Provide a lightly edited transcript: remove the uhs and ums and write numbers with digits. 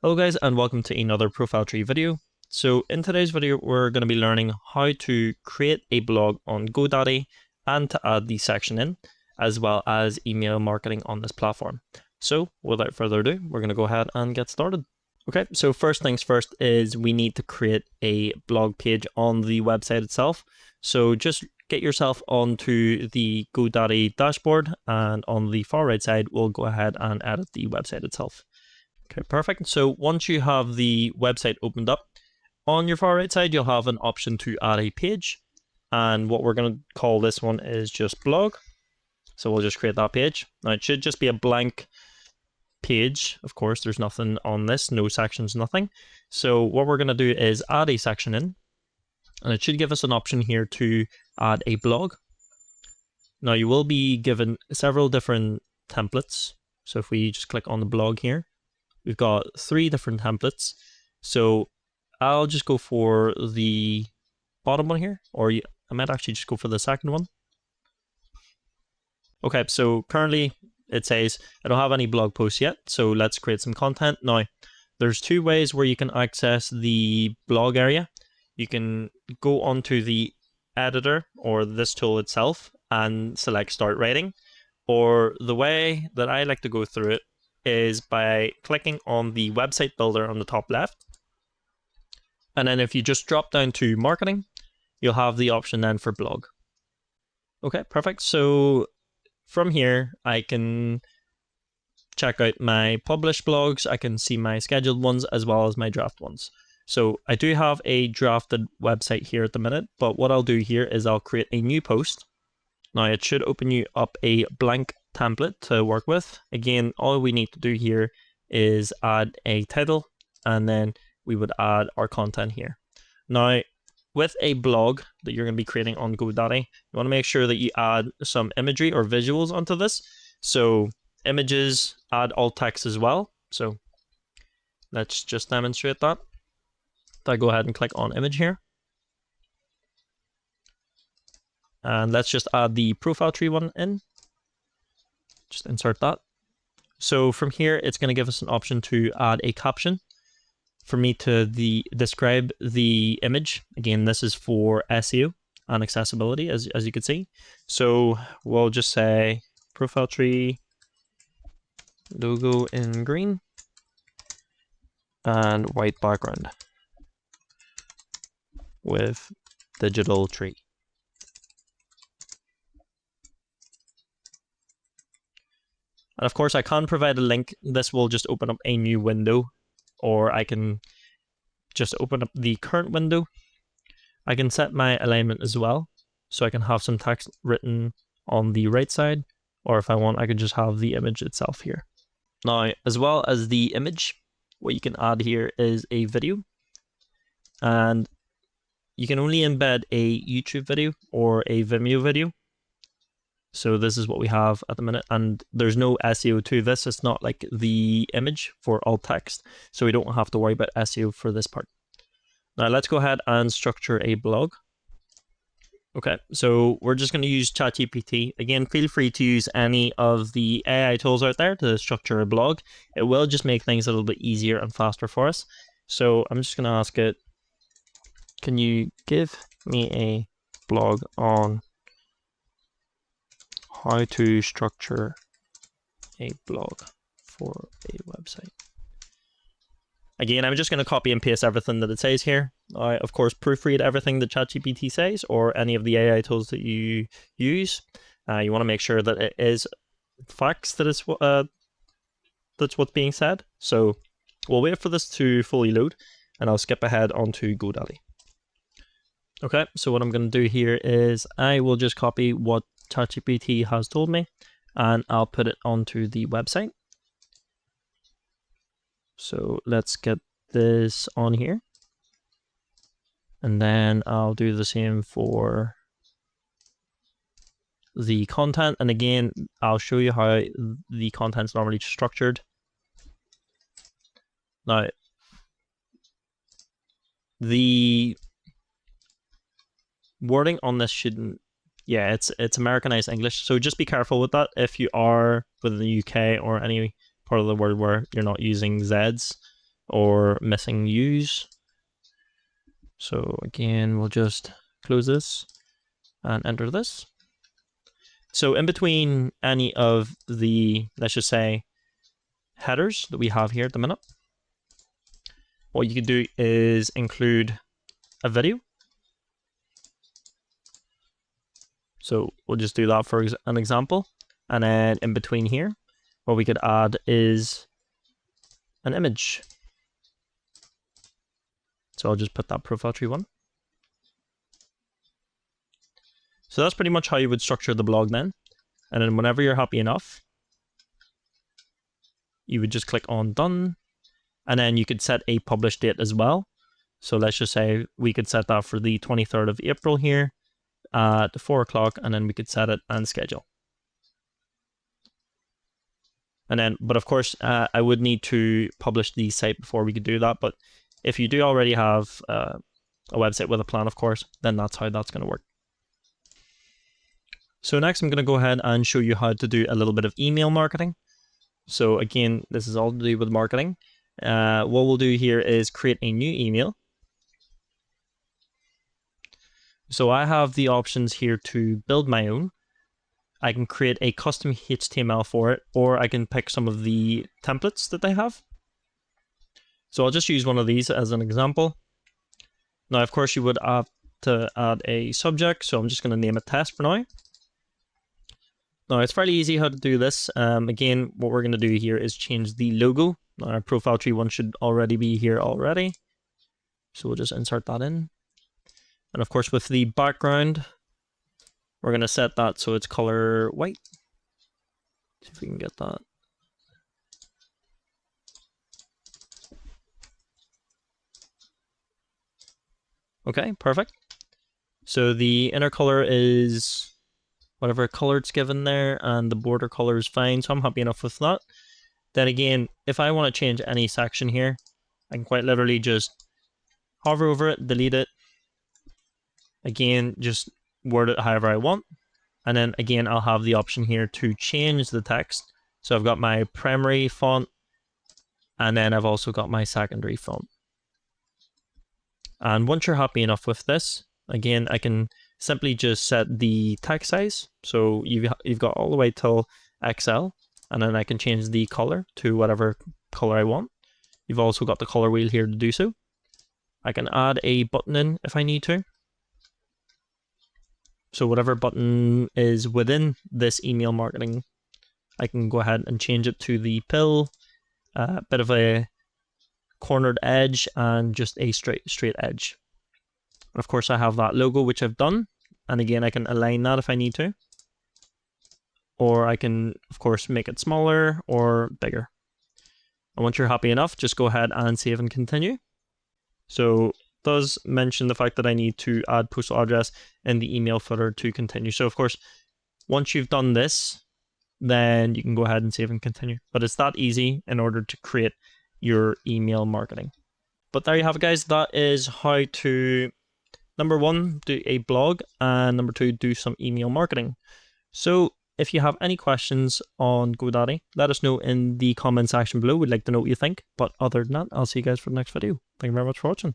Hello guys, and welcome to another ProfileTree video. So in today's video, we're going to be learning how to create a blog on GoDaddy and to add the section in, as well as email marketing on this platform. So without further ado, we're going to go ahead and get started. Okay, so first things first is we need to create a blog page on the website itself. So just get yourself onto the GoDaddy dashboard, and on the far right side, we'll go ahead and edit the website itself. Okay, perfect. So once you have the website opened up, on your far right side, you'll have an option to add a page. And what we're going to call this one is just blog. So we'll just create that page. Now it should just be a blank page. Of course, there's nothing on this, no sections, nothing. So what we're going to do is add a section in. And it should give us an option here to add a blog. Now you will be given several different templates. So if we just click on the blog here, we've got 3 different templates. So I'll just go for the bottom one here, or I might actually just go for the second one. Okay, so currently it says I don't have any blog posts yet, so let's create some content. Now, there's 2 ways where you can access the blog area. You can go onto the editor or this tool itself and select start writing, or the way that I like to go through it is by clicking on the website builder on the top left. And then if you just drop down to marketing, you'll have the option then for blog. Okay, perfect. So from here, I can check out my published blogs. I can see my scheduled ones as well as my draft ones. So I do have a drafted website here at the minute, but what I'll do here is I'll create a new post. Now it should open you up a blank template to work with. Again, all we need to do here is add a title, and then we would add our content here. Now, with a blog that you're going to be creating on GoDaddy, you want to make sure that you add some imagery or visuals onto this. So images, add alt text as well. So let's just demonstrate that. I go ahead and click on image here. And let's just add the ProfileTree one in. Just insert that. So from here, it's going to give us an option to add a caption for me to describe the image. Again, this is for SEO and accessibility, as you can see. So we'll just say ProfileTree logo in green and white background with digital tree. And of course, I can provide a link. This will just open up a new window, or I can just open up the current window. I can set my alignment as well, so I can have some text written on the right side, or if I want, I could just have the image itself here. Now, as well as the image, what you can add here is a video, and you can only embed a YouTube video or a Vimeo video. So this is what we have at the minute, and there's no SEO to this. It's not like the image for alt text, so we don't have to worry about SEO for this part. Now let's go ahead and structure a blog. Okay, so we're just going to use ChatGPT. Again, feel free to use any of the AI tools out there to structure a blog. It will just make things a little bit easier and faster for us. So I'm just going to ask it, can you give me a blog on how to structure a blog for a website? Again, I'm just going to copy and paste everything that it says here. I, of course, proofread everything that ChatGPT says or any of the AI tools that you use. You want to make sure that it is facts that is that's what's being said. So we'll wait for this to fully load, and I'll skip ahead onto GoDaddy. Okay, so what I'm going to do here is I will just copy what ChatGPT has told me, and I'll put it onto the website. So let's get this on here, and then I'll do the same for the content. And again, I'll show you how the content's normally structured. Now, the wording on this shouldn't, yeah, it's Americanized English, so just be careful with that if you are within the UK or any part of the world where you're not using Zs. or missing views. So again, we'll just close this and enter this. So in between any of the, let's just say, headers that we have here at the minute, what you could do is include a video. So we'll just do that for an example. And then in between here, what we could add is an image. So I'll just put that ProfileTree one. So that's pretty much how you would structure the blog then. And then whenever you're happy enough, you would just click on done. And then you could set a publish date as well. So let's just say we could set that for the 23rd of April here at 4 o'clock, and then we could set it and schedule. And then, but of course, I would need to publish the site before we could do that. But if you do already have a website with a plan, of course, then that's how that's going to work. So next, I'm going to go ahead and show you how to do a little bit of email marketing. So again, this is all to do with marketing. What we'll do here is create a new email. So I have the options here to build my own. I can create a custom HTML for it, or I can pick some of the templates that they have. So I'll just use one of these as an example. Now, of course, you would have to add a subject, so I'm just going to name it test for now. Now, it's fairly easy how to do this. Again, what we're going to do here is change the logo. Now, our ProfileTree one should already be here already. So we'll just insert that in. And of course, with the background, we're going to set that so it's color white. See if we can get that. Okay, perfect. So the inner color is whatever color it's given there, and the border color is fine, so I'm happy enough with that. Then again, if I want to change any section here, I can quite literally just hover over it, delete it. Again, just word it however I want. And then again, I'll have the option here to change the text. So I've got my primary font, and then I've also got my secondary font. And once you're happy enough with this, again, I can simply just set the text size. So you've got all the way till XL, and then I can change the color to whatever color I want. You've also got the color wheel here to do so. I can add a button in if I need to. So whatever button is within this email marketing, I can go ahead and change it to the pill, a bit of a cornered edge, and just a straight edge. And of course, I have that logo, which I've done. And again, I can align that if I need to. Or I can, of course, make it smaller or bigger. And once you're happy enough, just go ahead and save and continue. So it does mention the fact that I need to add postal address in the email footer to continue. So of course, once you've done this, then you can go ahead and save and continue. But it's that easy in order to create your email marketing. But there you have it, guys. That is how to, number one, do a blog, and number two, do some email marketing. So if you have any questions on GoDaddy, let us know in the comment section below. We'd like to know what you think. But other than that, I'll see you guys for the next video. Thank you very much for watching.